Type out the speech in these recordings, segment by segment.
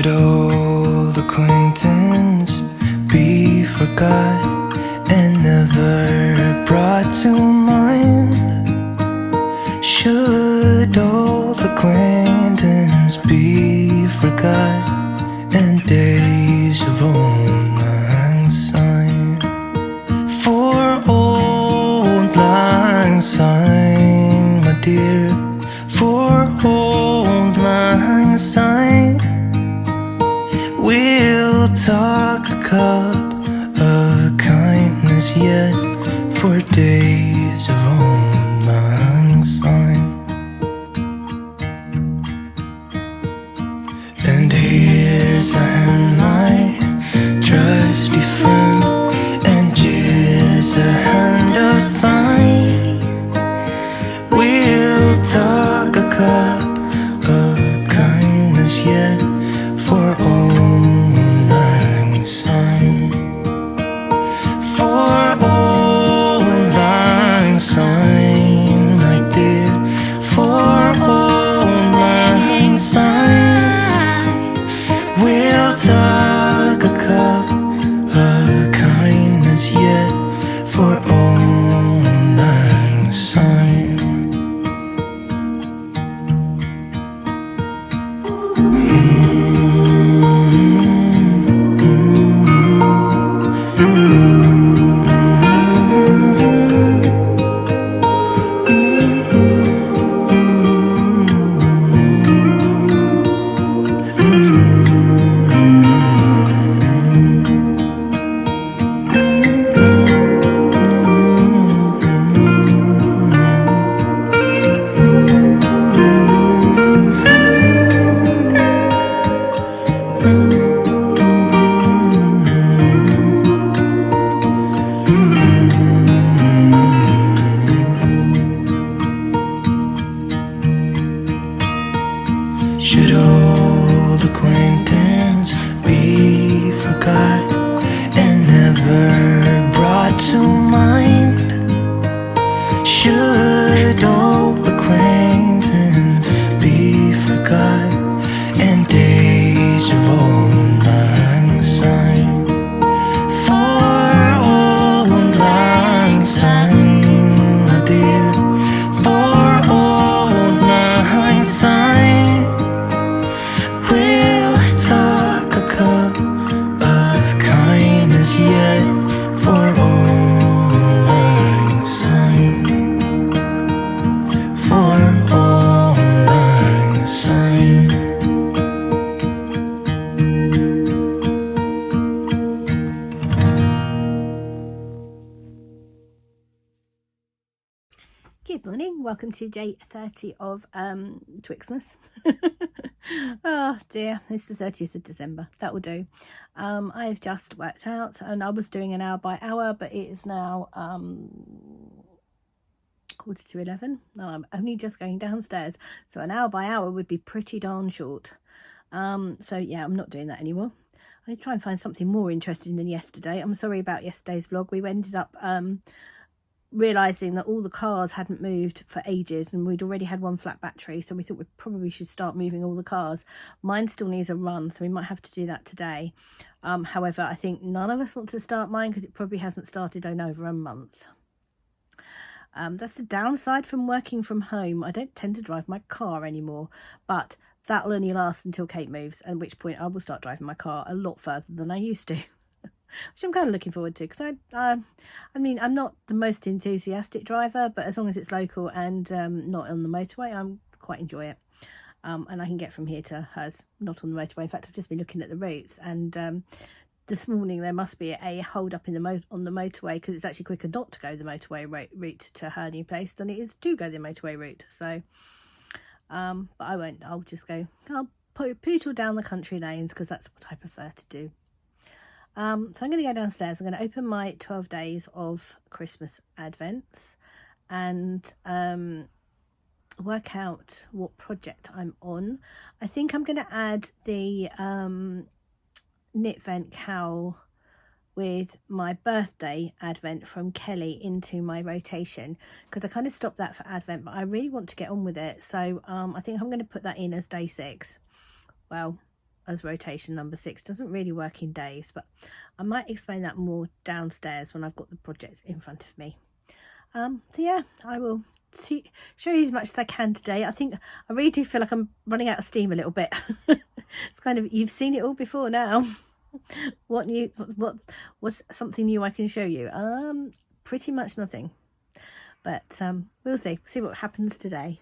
old acquaintance be forgot and never brought to mind? Should old acquaintance be forgot and days of old lang syne? For old lang syne, my dear, for old lang syne, we'll talk a cup of kindness yet for days of old lang syne. And here's a hand, my trusty friend, and here's a hand of thine. We'll talk a cup of kindness yet for old lang syne. For old lang syne, my dear, for old lang syne, we'll talk a cup of kindness yet for old lang syne. Should old acquaintance be forgot and never brought to mind? Should old acquaintance be forgot and days of old lang syne? For old lang syne, my dear, for old lang syne, we'll talk a cup of kindness yet for old lang syne. For old lang syne. Good morning, welcome to day 30 of Twixmas. Oh dear, it's the 30th of December, that will do. I've just worked out and I was doing an hour by hour, but it is now 11:45. No, I'm only just going downstairs, so an hour by hour would be pretty darn short. So yeah, I'm not doing that anymore. I try and find something more interesting than yesterday. I'm sorry about yesterday's vlog. We ended up realising that all the cars hadn't moved for ages and we'd already had one flat battery, so we thought we probably should start moving all the cars. Mine still needs a run, so we might have to do that today. However, I think none of us want to start mine because it probably hasn't started in over a month. That's the downside from working from home. I don't tend to drive my car anymore, but that'll only last until Kate moves, at which point I will start driving my car a lot further than I used to. Which I'm kind of looking forward to, because I mean, I'm not the most enthusiastic driver, but as long as it's local and not on the motorway, I quite enjoy it. And I can get from here to hers, not on the motorway. In fact, I've just been looking at the routes, and this morning there must be a hold up in on the motorway, because it's actually quicker not to go the motorway route to her new place than it is to go the motorway route. So, but I won't. I'll just go. I'll pootle down the country lanes because that's what I prefer to do. So I'm going to go downstairs. I'm going to open my 12 days of Christmas Advents and work out what project I'm on. I think I'm going to add the knit vent cowl with my birthday Advent from Kelly into my rotation, because I kind of stopped that for Advent, but I really want to get on with it. So I think I'm going to put that in as day 6. Well, as rotation number 6. Doesn't really work in days, but I might explain that more downstairs when I've got the projects in front of me. So yeah, I will show you as much as I can today. I really do feel like I'm running out of steam a little bit. It's kind of, you've seen it all before now. What's something new I can show you? Pretty much nothing, but we'll see what happens today.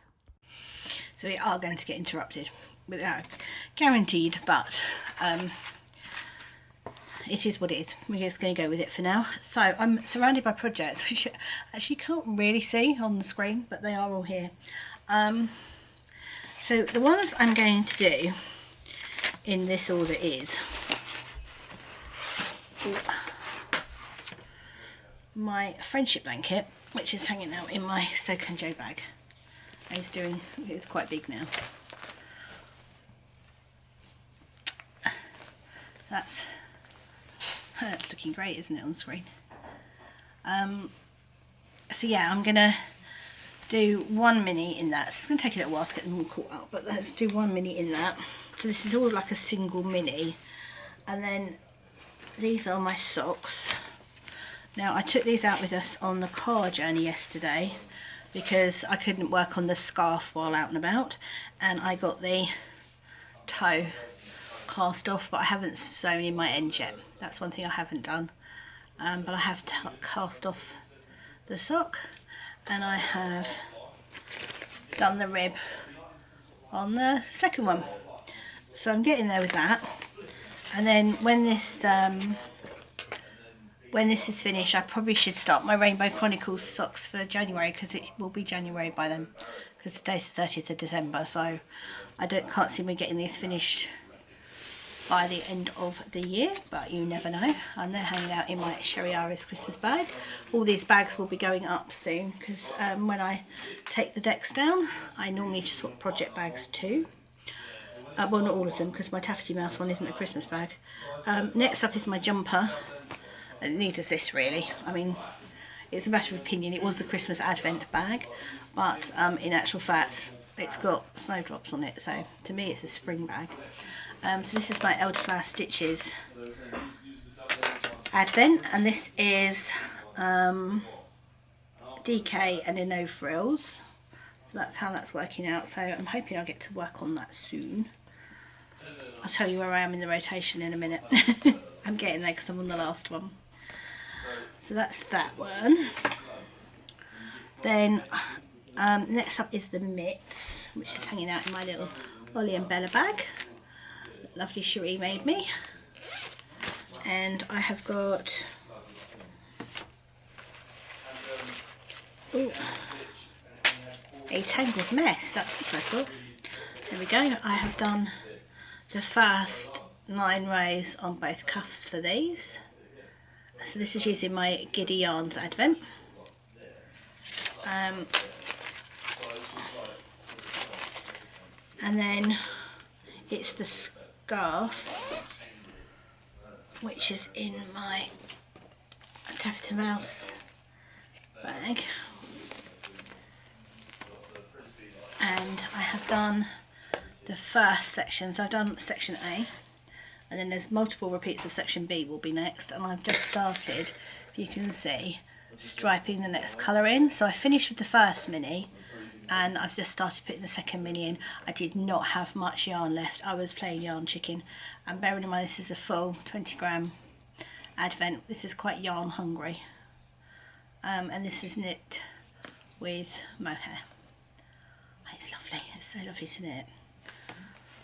So we are going to get interrupted, without guaranteed, but it is what it is. We're just going to go with it for now. So I'm surrounded by projects which actually can't really see on the screen, but they are all here. So the ones I'm going to do in this order is my friendship blanket, which is hanging out in my Soak and Joe bag. It's quite big now. That's looking great, isn't it, on the screen? So yeah, I'm gonna do one mini in that. So it's gonna take a little while to get them all caught up, but let's do one mini in that. So this is all like a single mini, and then these are my socks. Now I took these out with us on the car journey yesterday because I couldn't work on the scarf while out and about, and I got the toe cast off, but I haven't sewn in my end yet. That's one thing I haven't done, but I have cast off the sock, and I have done the rib on the second one. So I'm getting there with that, and then when this is finished, I probably should start my Rainbow Chronicles socks for January, because it will be January by then, because today's the 30th of December, so I can't see me getting these finished by the end of the year, but you never know. And they're hanging out in my Sherry Iris Christmas bag. All these bags will be going up soon, because when I take the decks down, I normally just swap project bags too. Well, not all of them, because my Taffety Mouse one isn't a Christmas bag. Next up is my jumper, and neither is this really. I mean, it's a matter of opinion. It was the Christmas Advent bag, but in actual fact it's got snowdrops on it, so to me it's a spring bag. So this is my Elderflower Stitches Advent, and this is DK and no frills. So that's how that's working out. So I'm hoping I'll get to work on that soon. I'll tell you where I am in the rotation in a minute. I'm getting there because I'm on the last one. So that's that one. Then next up is the mitts, which is hanging out in my little Ollie and Bella bag. Lovely Cherie made me. And I have got a tangled mess. That's what I thought. There we go. I have done the first 9 rows on both cuffs for these. So this is using my Giddy Yarns Advent. And then it's the scarf, which is in my Taffety Mouse bag, and I have done the first section. So I've done section A, and then there's multiple repeats of section B will be next, and I've just started, if you can see, striping the next colour in. So I finished with the first mini, and I've just started putting the second mini in. I did not have much yarn left. I was playing yarn chicken, and bearing in mind this is a full 20-gram Advent, this is quite yarn hungry, and this is knit with mohair. It's lovely, it's so lovely to knit.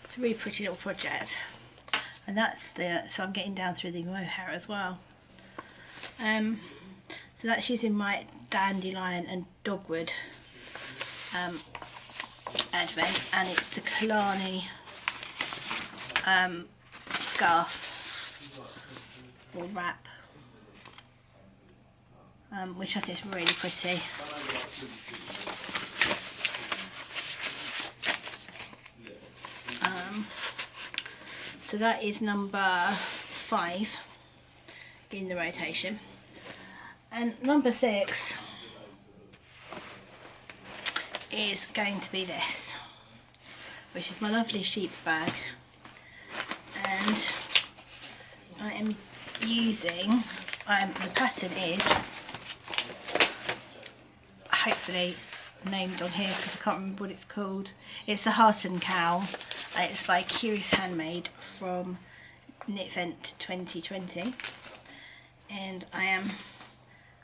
It's a really pretty little project, and that's so I'm getting down through the mohair as well. So that's using my Dandelion and Dogwood Advent, and it's the Killarney scarf or wrap, which I think is really pretty. So that is number 5 in the rotation, and number 6 is going to be this, which is my lovely sheep bag, and I am using, the pattern is hopefully named on here because I can't remember what it's called. It's the Heart and Cow, and it's by Curious Handmade from Knitvent 2020, and I am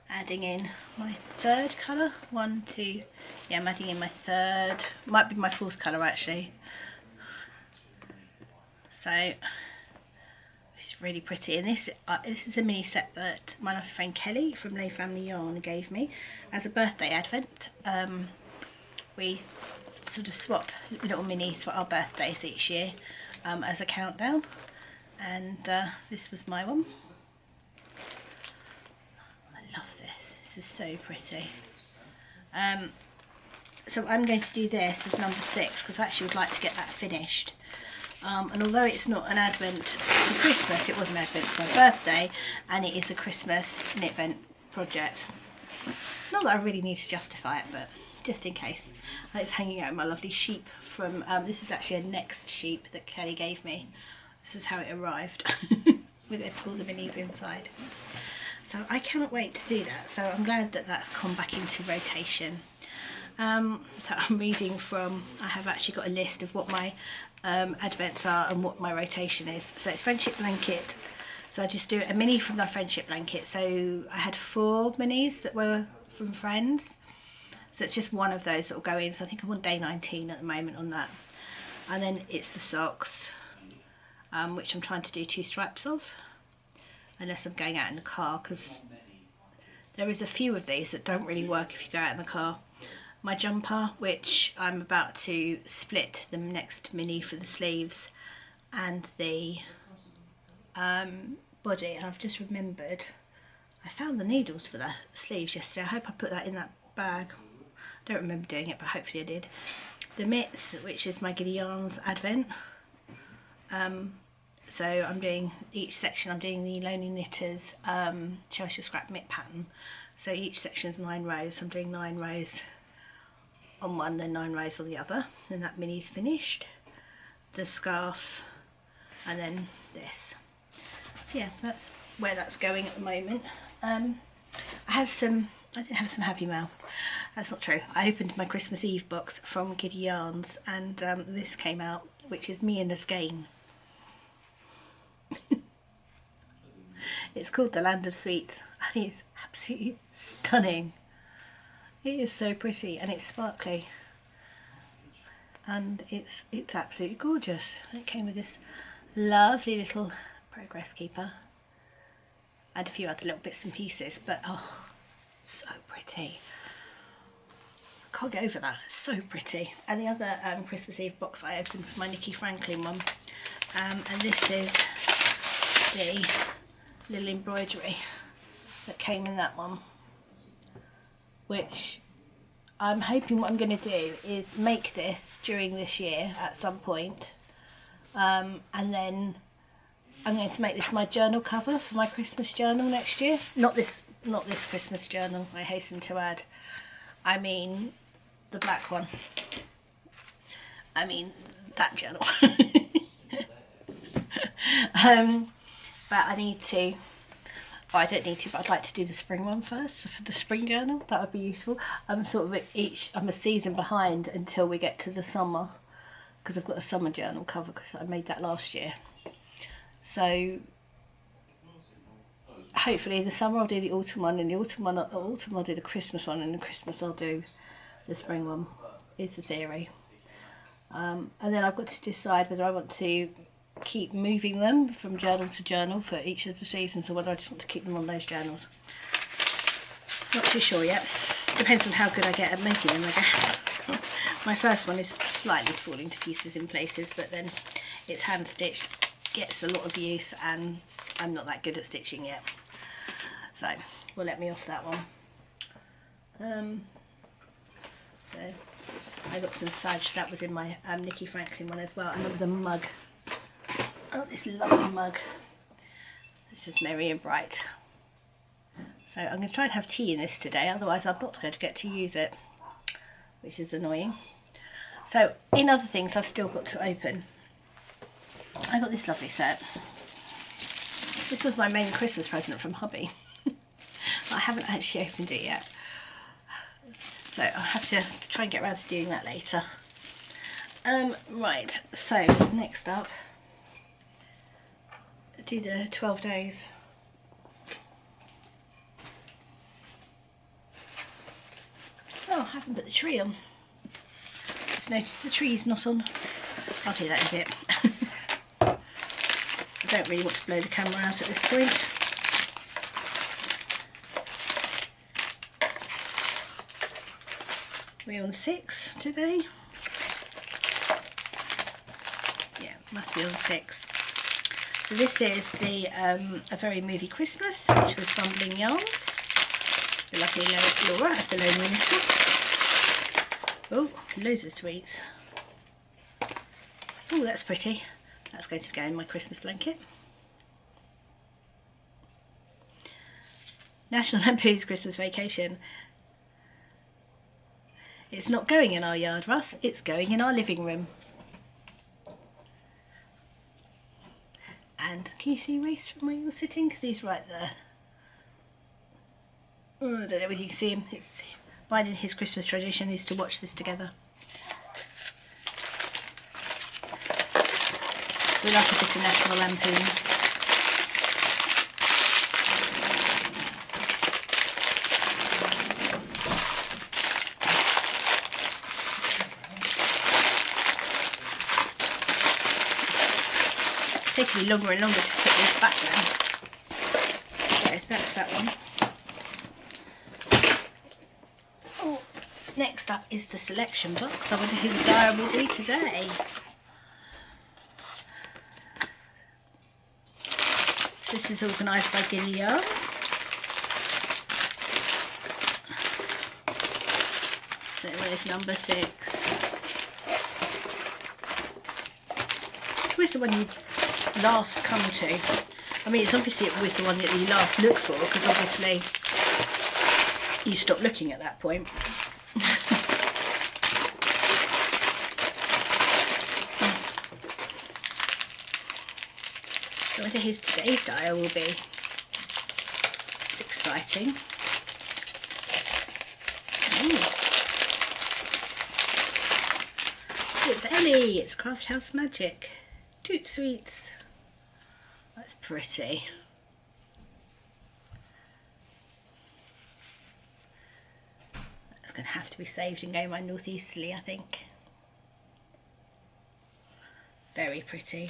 adding in my third colour. One, two, yeah, I'm adding in my third, might be my fourth colour actually. So it's really pretty, and this is a mini set that my lovely friend Kelly from Lay Family Yarn gave me as a birthday advent. We sort of swap little minis for our birthdays each year as a countdown, and this was my one. I love this. This is so pretty. So I'm going to do this as number 6 because I actually would like to get that finished. And although it's not an advent for Christmas, it was an advent for my birthday, and it is a Christmas Knitvent project. Not that I really need to justify it, but just in case. It's hanging out in my lovely sheep from, this is actually a Next sheep that Kelly gave me. This is how it arrived, with all the minis inside. So I cannot wait to do that, so I'm glad that that's come back into rotation. So I'm reading from, I have actually got a list of what my advents are and what my rotation is. So it's Friendship Blanket, so I just do a mini from the Friendship Blanket. So I had 4 minis that were from friends, so it's just one of those that will go in. So I think I'm on day 19 at the moment on that. And then it's the socks, which I'm trying to do 2 stripes of, unless I'm going out in the car, because there is a few of these that don't really work if you go out in the car. My jumper, which I'm about to split the next mini for the sleeves and the body, and I've just remembered I found the needles for the sleeves yesterday. I hope I put that in that bag. I don't remember doing it, but hopefully I did. The mitts, which is my Giddy Yarns advent. So I'm doing each section, I'm doing the Lonely Knitters Cherish Your Scrap mitt pattern. So each section is 9 rows. I'm doing 9 rows on one, then 9 rows on the other. Then that mini's finished. The scarf, and then this. So yeah, that's where that's going at the moment. I didn't have some happy mail. That's not true. I opened my Christmas Eve box from Giddy Yarns, and this came out, which is me and a skein. It's called The Land of Sweets, and it's absolutely stunning. It is so pretty, and it's sparkly, and it's absolutely gorgeous. It came with this lovely little progress keeper and a few other little bits and pieces, but oh, so pretty. I can't get over that. It's so pretty. And the other Christmas Eve box I opened was my Nikki Franklin one, and this is the little embroidery that came in that one, which I'm hoping what I'm going to do is make this during this year at some point, and then I'm going to make this my journal cover for my Christmas journal next year. Not this Christmas journal, I hasten to add. I mean the black one. I mean that journal. But I need to, I don't need to, but I'd like to do the spring one first. So for the spring journal, that would be useful. I'm sort of I'm a season behind until we get to the summer, because I've got a summer journal cover because I made that last year. So hopefully in the summer I'll do the autumn one, and the autumn I'll do the Christmas one, and the Christmas I'll do the spring one, is the theory. And then I've got to decide whether I want to keep moving them from journal to journal for each of the seasons, or whether I just want to keep them on those journals. Not too sure yet. Depends on how good I get at making them, I guess. My first one is slightly falling to pieces in places, but then it's hand stitched, gets a lot of use, and I'm not that good at stitching yet, so we'll let me off that one. So I got some fudge, that was in my Nikki Franklin one as well, and there was a mug. Oh, this lovely mug. This is merry and bright. So I'm going to try and have tea in this today, otherwise I'm not going to get to use it, which is annoying. So in other things I've still got to open. I got this lovely set. This was my main Christmas present from hubby. I haven't actually opened it yet, so I'll have to try and get around to doing that later. Right, so next up, do the 12 days. Oh, I haven't put the tree on. Just noticed the tree's not on. I'll do that in a bit. I don't really want to blow the camera out at this point. We're on 6 today. Yeah, must be on 6. So this is the A Very Movie Christmas, which was Fumbling Yarns. The lovely Laura of the Lonely Knitter. Oh, loads of sweets. Oh, that's pretty. That's going to go in my Christmas blanket. National Lampoon's Christmas Vacation. It's not going in our yard, Russ. It's going in our living room. And can you see Reese from where you're sitting? Because he's right there. Oh, I don't know if you can see him. It's mine and his Christmas tradition is to watch this together. We like a bit of National Lampoon. It's taking me longer and longer to put this back now. So that's that one. Oh, next up is the selection box. I wonder who the dial will be today. This is organised by Gilly Yarns. So where's number 6? Where's the one you last come to? I mean, it's obviously always the one that you last look for, because obviously you stop looking at that point. I wonder who today's dial will be. It's exciting. Ooh. It's Ellie. It's Craft House Magic. Toot Sweets. That's pretty. That's going to have to be saved and go in my northeasterly, I think. Very pretty.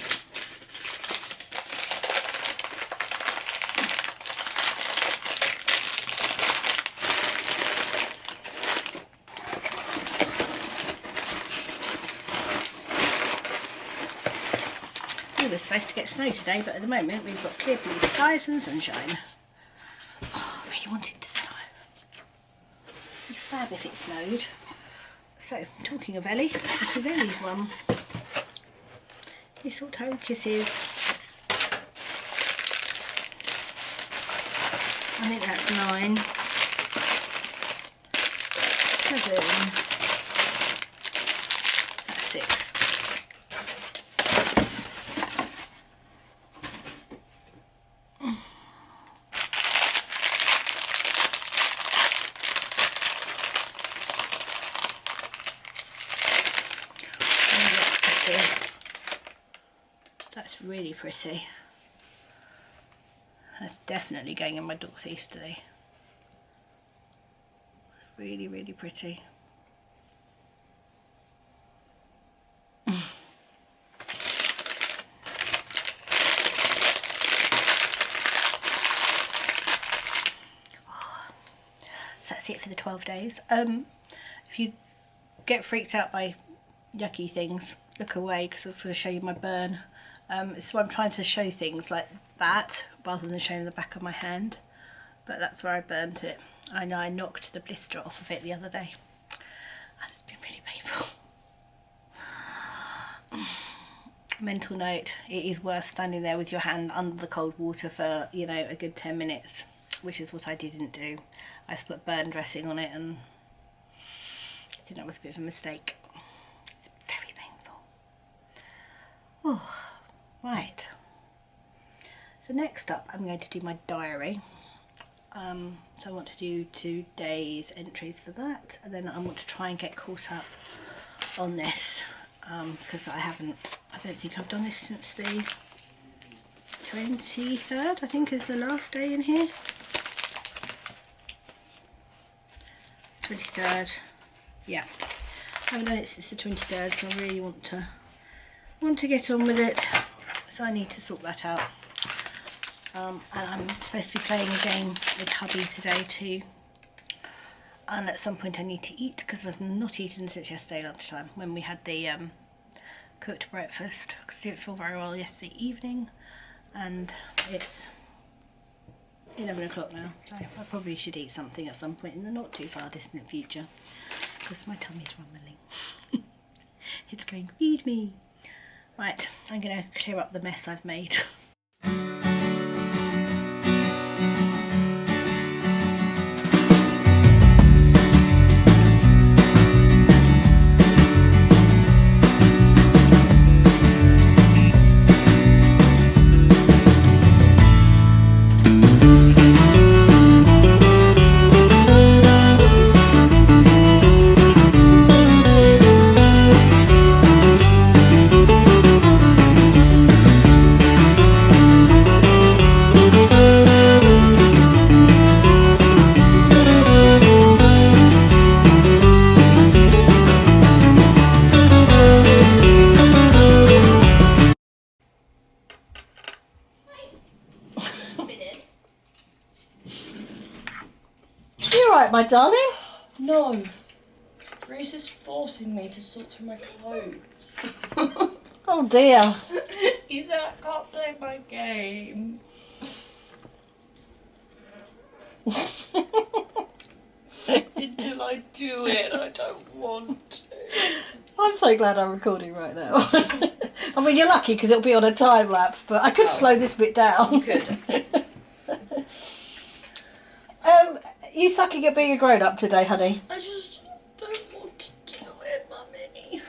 We're supposed to get snow today, but at the moment we've got clear blue skies and sunshine. Oh, I really want it to snow. It'd be fab if it snowed. So, talking of Ellie, this is Ellie's one. Little Tokuses. I think that's 9. 7. That's 6. That's really pretty. That's definitely going in my northeasterly. Really, really pretty. So that's it for the 12 days. If you get freaked out by yucky things, look away, because I was going to show you my burn. So I'm trying to show things like that rather than showing the back of my hand, but that's where I burnt it. I know I knocked the blister off of it the other day and it's been really painful. Mental note, it is worth standing there with your hand under the cold water for, you know, a good 10 minutes, which is what I didn't do. I just put burn dressing on it and I think that was a bit of a mistake. It's very painful. Oh. Right. So next up, I'm going to do my diary. So I want to do today's entries for that, and then I want to try and get caught up on this because I don't think I've done this since the 23rd, I think is the last day in here. 23rd, yeah. I haven't done it since the 23rd, so I really want to get on with it. So I need to sort that out. And I'm supposed to be playing a game with hubby today too. And at some point I need to eat because I've not eaten since yesterday lunchtime when we had the cooked breakfast, because I didn't feel very well yesterday evening, and it's 11 o'clock now, so I probably should eat something at some point in the not too far distant future because my tummy's rumbling. It's going, feed me. Right, I'm going to clear up the mess I've made. My darling? No. Bruce is forcing me to sort through my clothes. Oh dear. He said I can't play my game. Until I do it, I don't want to. I'm so glad I'm recording right now. I mean, you're lucky because it'll be on a time lapse, but I could slow this bit down. You could. You sucking at being a grown-up today, honey? I just don't want to do it, Mummy.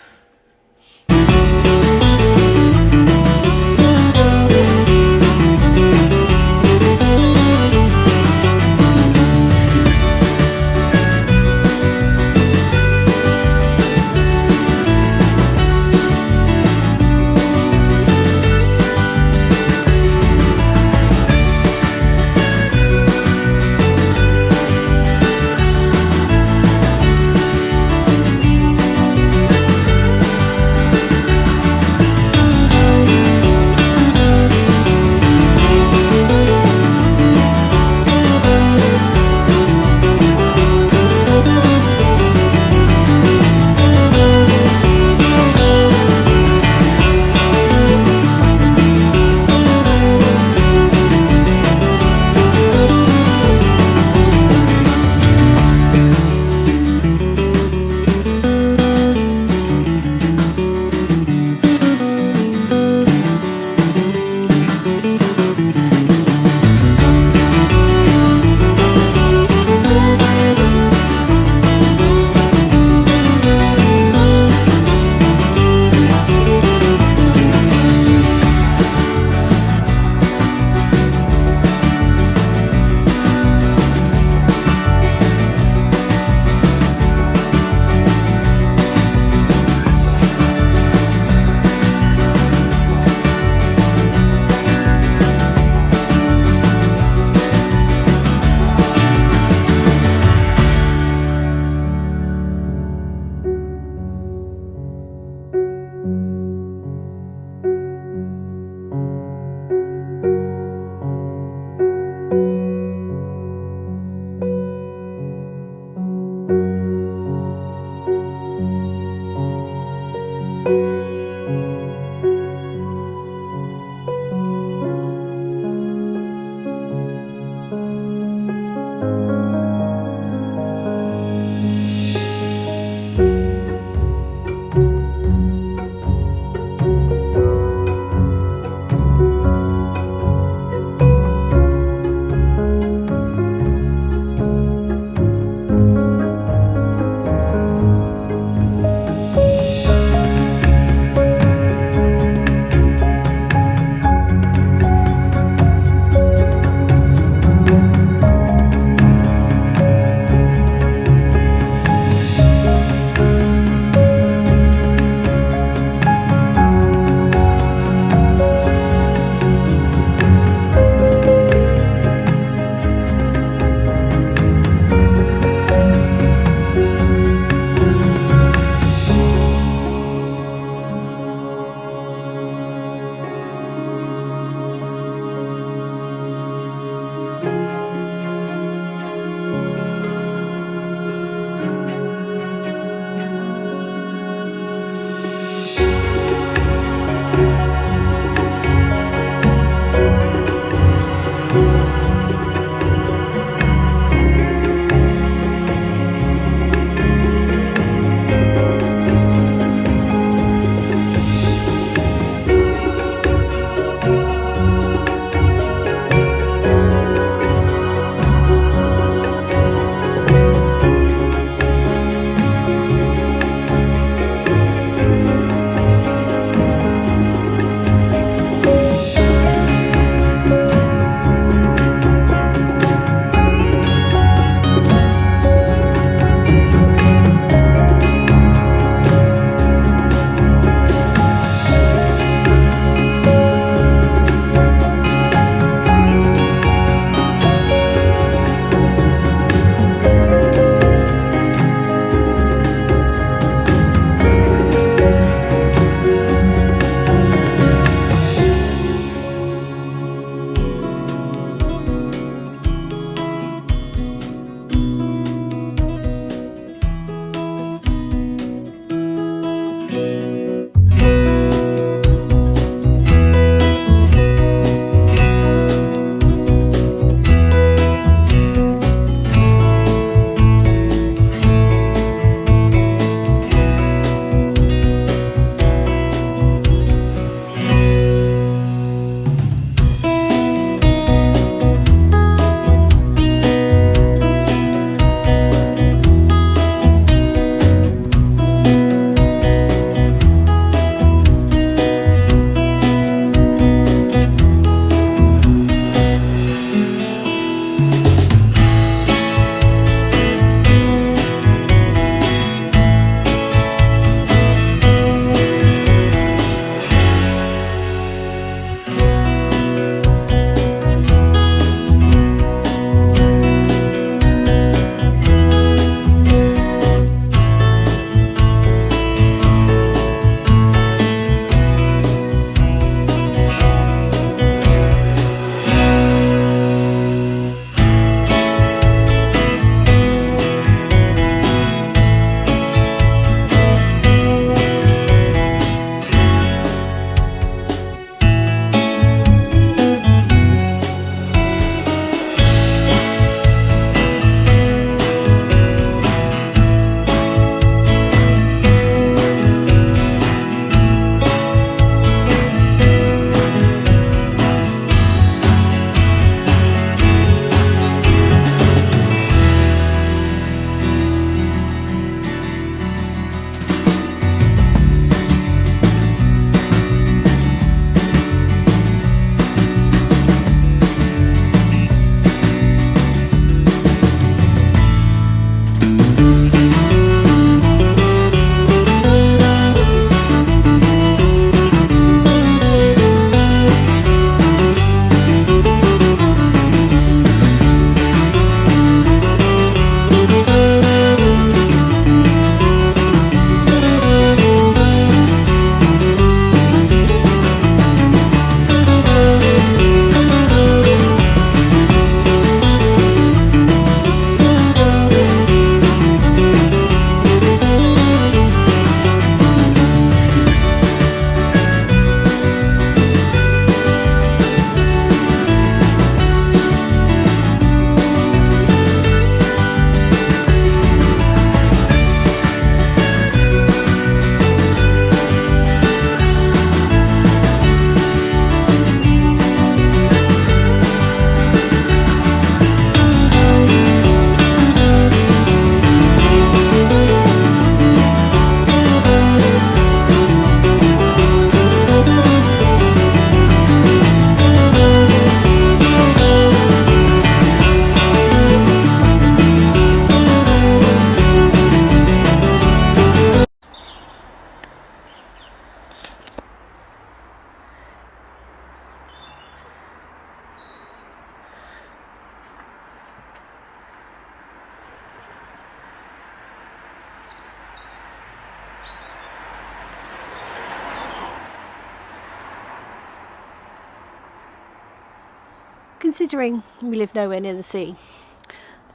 considering we live nowhere near the sea,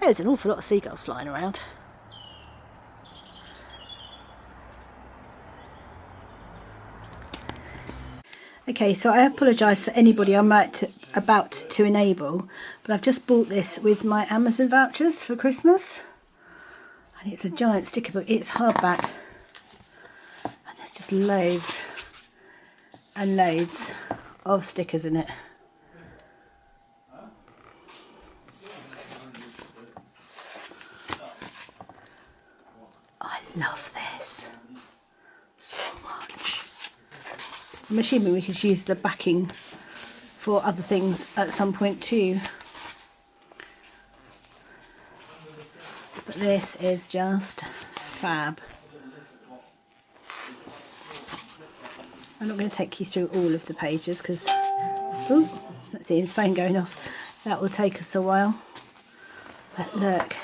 there's an awful lot of seagulls flying around. Okay, so I apologise for anybody I'm about to enable, but I've just bought this with my Amazon vouchers for Christmas. And it's a giant sticker book. It's hardback. And there's just loads and loads of stickers in it. I love this so much. I'm assuming we could use the backing for other things at some point too. But this is just fab. I'm not going to take you through all of the pages because, oh, let's see, his phone going off. That will take us a while. But look.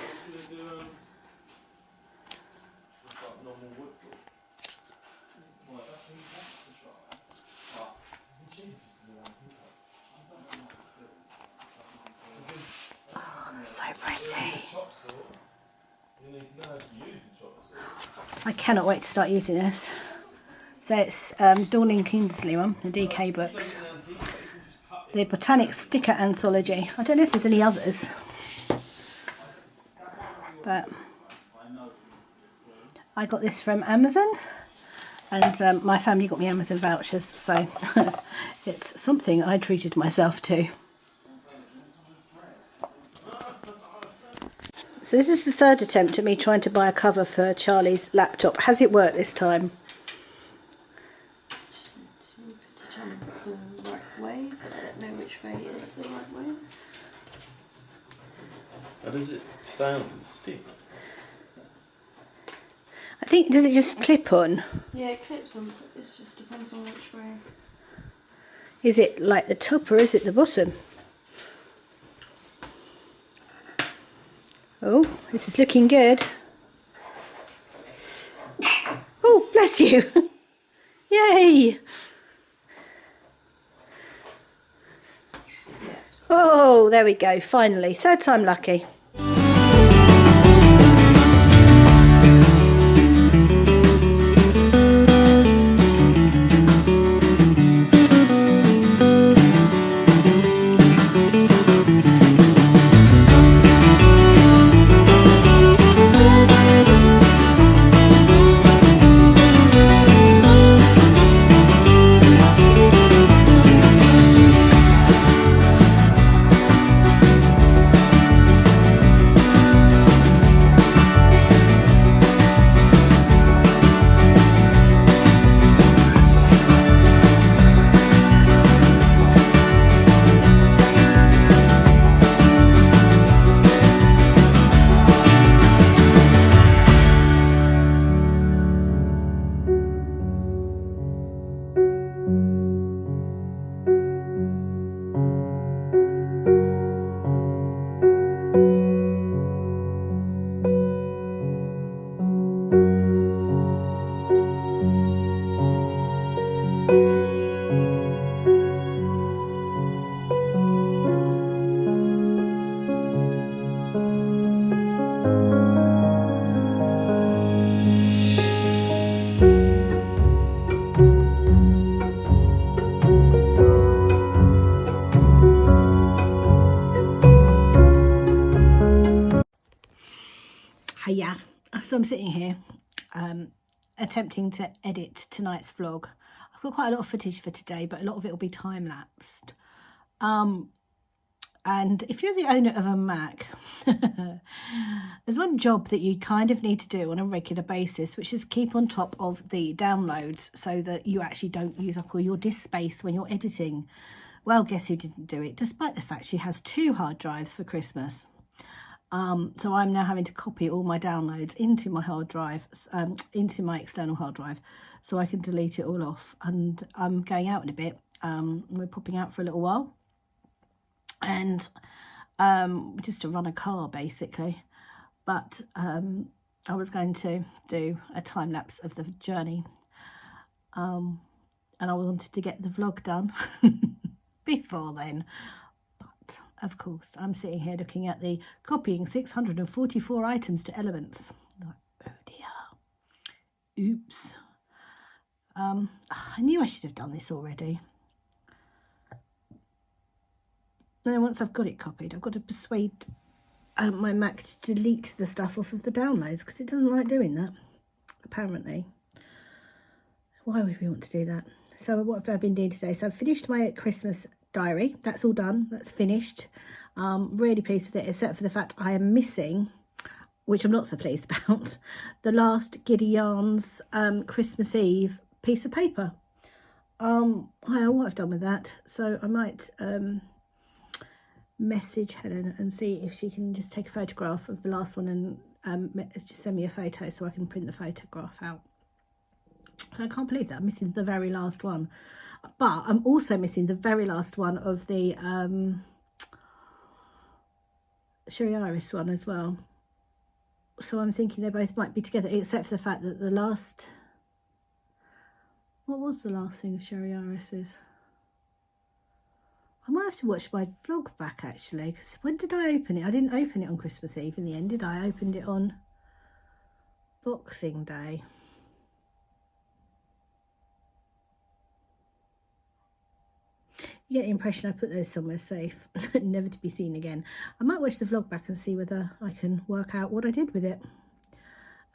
So pretty. I cannot wait to start using this. So it's Dawn Kingsley one, the DK books. The Botanic Sticker Anthology. I don't know if there's any others. But I got this from Amazon. And my family got me Amazon vouchers. So it's something I treated myself to. So this is the third attempt at me trying to buy a cover for Charlie's laptop. Has it worked this time? Just need to try and put the right way, but I don't know which way is the right way. How does it stay on the stick? I think, does it just clip on? Yeah, it clips on, but it just depends on which way. Is it like the top or is it the bottom? Oh, this is looking good. Oh, bless you. Yay. Oh, there we go, finally. Third time lucky. Hiya. So I'm sitting here attempting to edit tonight's vlog. I've got quite a lot of footage for today, but a lot of it will be time-lapsed. And if you're the owner of a Mac, there's one job that you kind of need to do on a regular basis, which is keep on top of the downloads so that you actually don't use up all your disk space when you're editing. Well, guess who didn't do it, despite the fact she has 2 hard drives for Christmas. So I'm now having to copy all my downloads into my hard drive, into my external hard drive, so I can delete it all off. And I'm going out in a bit. We're popping out for a little while, and just to run a car basically. But I was going to do a time lapse of the journey, and I wanted to get the vlog done before then. of course, I'm sitting here looking at the copying 644 items to elements. Like, oh dear. Oops. I knew I should have done this already. Then once I've got it copied, I've got to persuade my Mac to delete the stuff off of the downloads because it doesn't like doing that, apparently. Why would we want to do that? So what have I been doing today? So I've finished my Christmas diary. That's all done. That's finished. Really pleased with it, except for the fact I am missing, which I'm not so pleased about, the last Giddy Yarns Christmas Eve piece of paper. I don't know what I've done with that. So I might message Helen and see if she can just take a photograph of the last one and just send me a photo so I can print the photograph out. I can't believe that I'm missing the very last one, but I'm also missing the very last one of the Sherry Iris one as well. So I'm thinking they both might be together, except for the fact that the last, what was the last thing of Sherry Iris's? I might have to watch my vlog back actually, because when did I open it? I didn't open it on Christmas Eve in the end, did I? I opened it on Boxing Day. You get the impression I put those somewhere safe, never to be seen again. I might watch the vlog back and see whether I can work out what I did with it.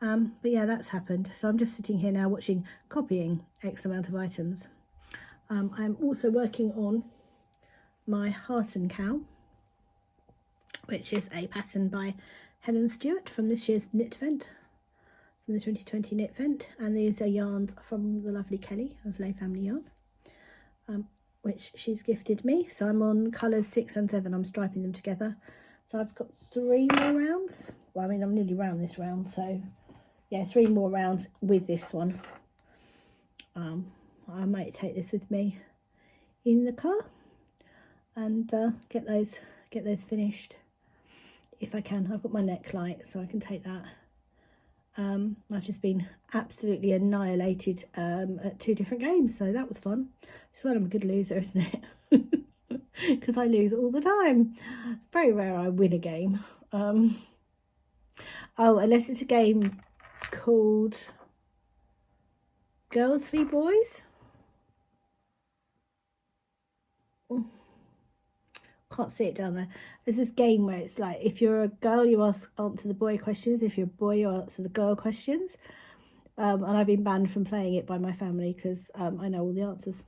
But yeah, that's happened. So I'm just sitting here now watching copying X amount of items. I'm also working on my Heart and Cow, which is a pattern by Helen Stewart from this year's knit event, from the 2020 knit event. And these are yarns from the lovely Kelly of Lay Family Yarn, which she's gifted me. So I'm on colours 6 and 7. I'm striping them together. So I've got 3 more rounds. Well, I mean, I'm nearly round this round. So yeah, 3 more rounds with this one. I might take this with me in the car and get those finished if I can. I've got my neck light, so I can take that. I've just been absolutely annihilated at 2 different games, so that was fun. Just thought I'm a good loser, isn't it? Because I lose all the time. It's very rare I win a game. Oh, unless it's a game called Girls v Boys. Can't see it down there. There's this game where it's like, if you're a girl, you answer the boy questions. If you're a boy, you answer the girl questions. And I've been banned from playing it by my family because I know all the answers.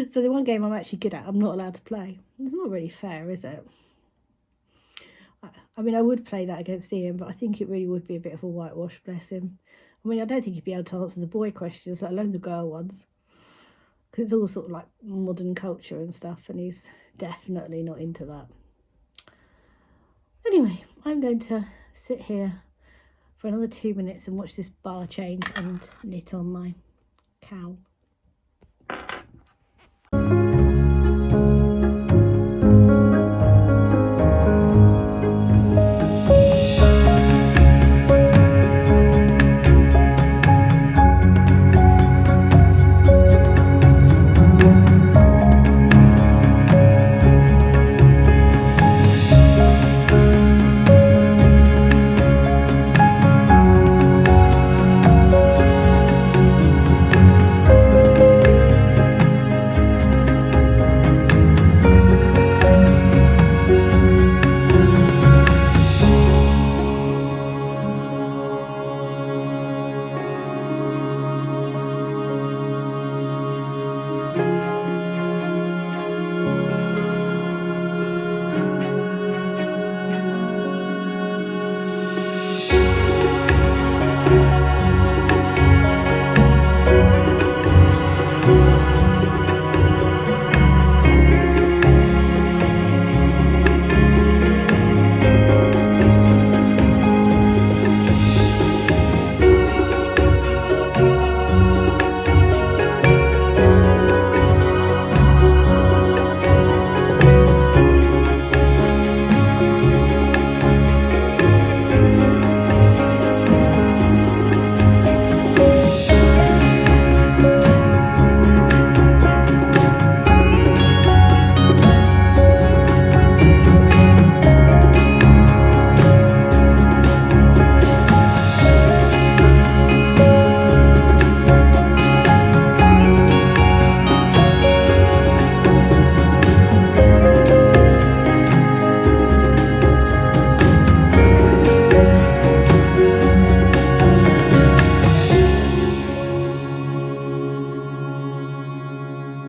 So the one game I'm actually good at, I'm not allowed to play. It's not really fair, is it? I mean, I would play that against Ian, but I think it really would be a bit of a whitewash, bless him. I mean, I don't think he'd be able to answer the boy questions, let alone the girl ones. Because it's all sort of like modern culture and stuff, and he's definitely not into that. Anyway, I'm going to sit here for another 2 minutes and watch this bar change and knit on my cowl.